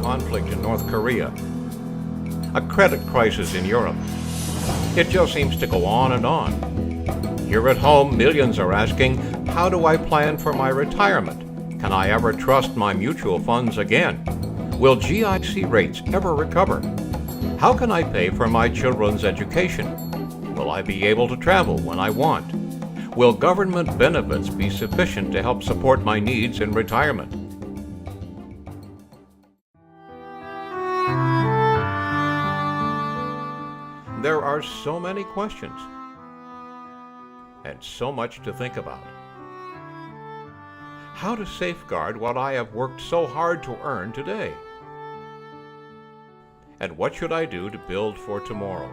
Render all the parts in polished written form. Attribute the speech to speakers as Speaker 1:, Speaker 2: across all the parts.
Speaker 1: conflict in North Korea, a credit crisis in Europe. It just seems to go on and on. Here at home, millions are asking, how do I plan for my retirement? Can I ever trust my mutual funds again? Will GIC rates ever recover? How can I pay for my children's education? Will I be able to travel when I want? Will government benefits be sufficient to help support my needs in retirement? There are so many questions and so much to think about. How to safeguard what I have worked so hard to earn today? And what should I do to build for tomorrow?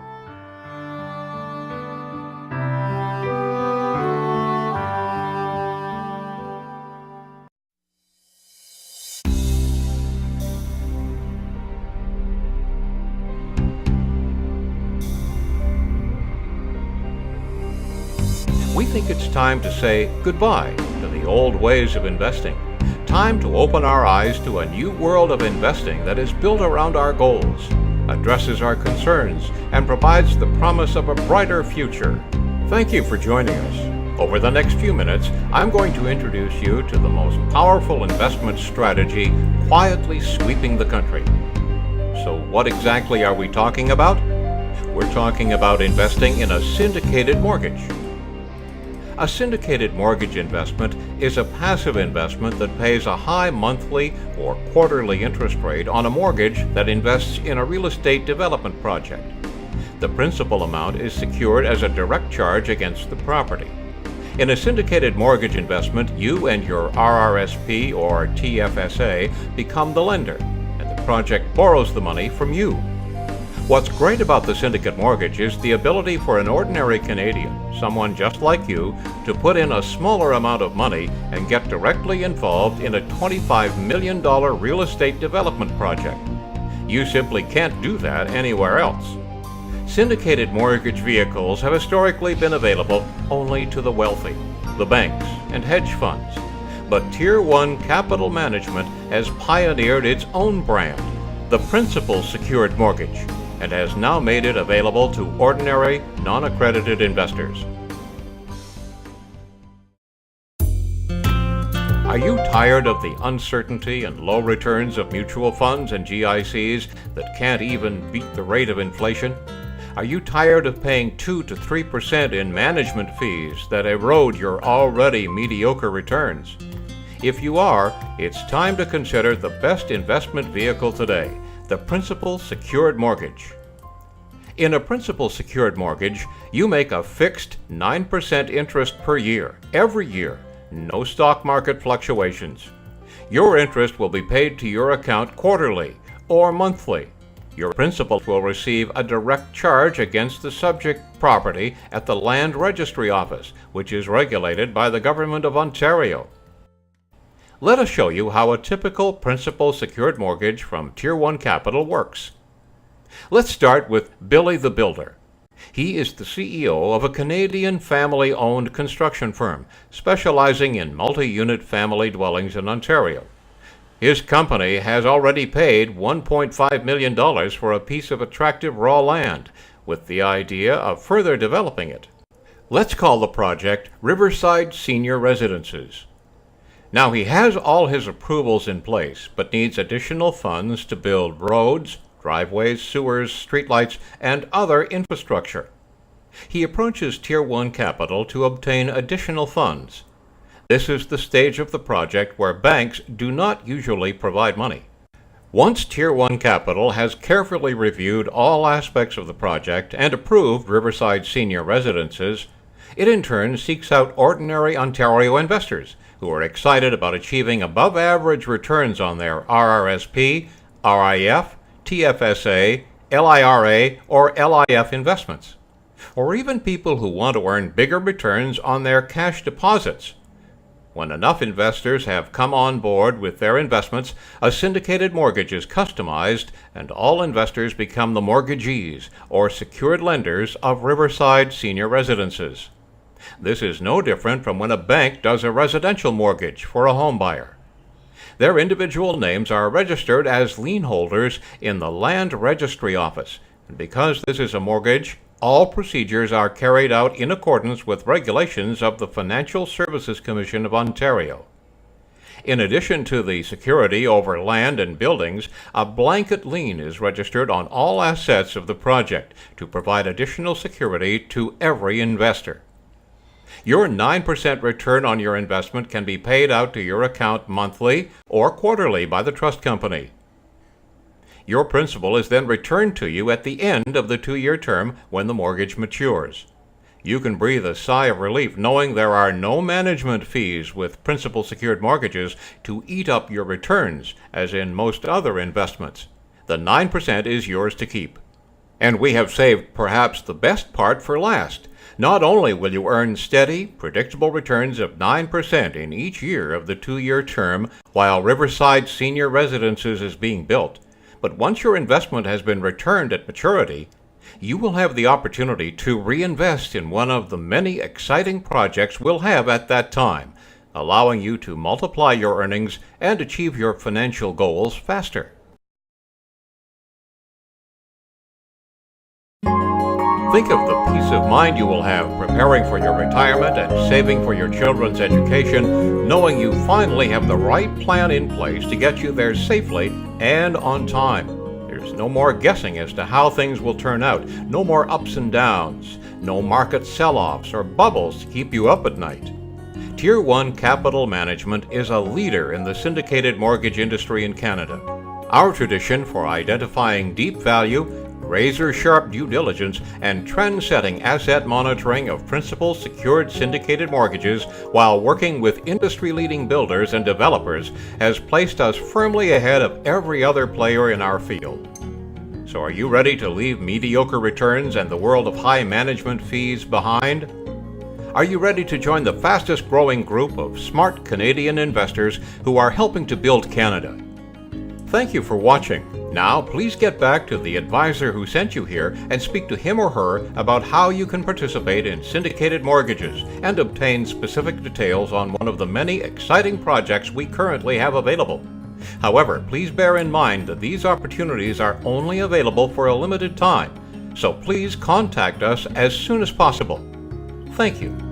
Speaker 1: We think it's time to say goodbye to the old ways of investing. Time to open our eyes to a new world of investing that is built around our goals, addresses our concerns, and provides the promise of a brighter future. Thank you for joining us. Over the next few minutes, I'm going to introduce you to the most powerful investment strategy quietly sweeping the country. So what exactly are we talking about? We're talking about investing in a syndicated mortgage. A syndicated mortgage investment is a passive investment that pays a high monthly or quarterly interest rate on a mortgage that invests in a real estate development project. The principal amount is secured as a direct charge against the property. In a syndicated mortgage investment, you and your RRSP or TFSA become the lender, and the project borrows the money from you. What's great about the syndicate mortgage is the ability for an ordinary Canadian, someone just like you, to put in a smaller amount of money and get directly involved in a $25 million real estate development project. You simply can't do that anywhere else. Syndicated mortgage vehicles have historically been available only to the wealthy, the banks, and hedge funds. But Tier 1 Capital Management has pioneered its own brand, the Principal Secured Mortgage, and has now made it available to ordinary, non-accredited investors. Are you tired of the uncertainty and low returns of mutual funds and GICs that can't even beat the rate of inflation? Are you tired of paying 2 to 3% in management fees that erode your already mediocre returns? If you are, it's time to consider the best investment vehicle today, the Principal Secured Mortgage. In a Principal Secured Mortgage, you make a fixed 9% interest per year, every year, no stock market fluctuations. Your interest will be paid to your account quarterly or monthly. Your principal will receive a direct charge against the subject property at the Land Registry Office, which is regulated by the Government of Ontario. Let us show you how a typical Principal Secured Mortgage from Tier 1 Capital works. Let's start with Billy the Builder. He is the CEO of a Canadian family-owned construction firm specializing in multi-unit family dwellings in Ontario. His company has already paid $1.5 million for a piece of attractive raw land, with the idea of further developing it. Let's call the project Riverside Senior Residences. Now he has all his approvals in place, but needs additional funds to build roads, driveways, sewers, streetlights, and other infrastructure. He approaches Tier 1 Capital to obtain additional funds. This is the stage of the project where banks do not usually provide money. Once Tier 1 Capital has carefully reviewed all aspects of the project and approved Riverside Senior Residences, it in turn seeks out ordinary Ontario investors who are excited about achieving above-average returns on their RRSP, RIF, TFSA, LIRA, or LIF investments, or even people who want to earn bigger returns on their cash deposits. When enough investors have come on board with their investments, a syndicated mortgage is customized and all investors become the mortgagees or secured lenders of Riverside Senior Residences. This is no different from when a bank does a residential mortgage for a home buyer. Their individual names are registered as lien holders in the Land Registry Office. And because this is a mortgage, all procedures are carried out in accordance with regulations of the Financial Services Commission of Ontario. In addition to the security over land and buildings, a blanket lien is registered on all assets of the project to provide additional security to every investor. Your 9% return on your investment can be paid out to your account monthly or quarterly by the trust company. Your principal is then returned to you at the end of the 2-year term when the mortgage matures. You can breathe a sigh of relief knowing there are no management fees with principal-secured mortgages to eat up your returns, as in most other investments. The 9% is yours to keep. And we have saved perhaps the best part for last. Not only will you earn steady, predictable returns of 9% in each year of the 2-year term while Riverside Senior Residences is being built, but once your investment has been returned at maturity, you will have the opportunity to reinvest in one of the many exciting projects we'll have at that time, allowing you to multiply your earnings and achieve your financial goals faster. Think of the peace of mind you will have preparing for your retirement and saving for your children's education, knowing you finally have the right plan in place to get you there safely and on time. There's no more guessing as to how things will turn out, no more ups and downs, no market sell-offs or bubbles to keep you up at night. Tier 1 Capital Management is a leader in the syndicated mortgage industry in Canada. Our tradition for identifying deep value, razor-sharp due diligence, and trend-setting asset monitoring of principal-secured syndicated mortgages while working with industry-leading builders and developers has placed us firmly ahead of every other player in our field. So are you ready to leave mediocre returns and the world of high management fees behind? Are you ready to join the fastest-growing group of smart Canadian investors who are helping to build Canada? Thank you for watching. Now, please get back to the advisor who sent you here and speak to him or her about how you can participate in syndicated mortgages and obtain specific details on one of the many exciting projects we currently have available. However, please bear in mind that these opportunities are only available for a limited time, so please contact us as soon as possible. Thank you.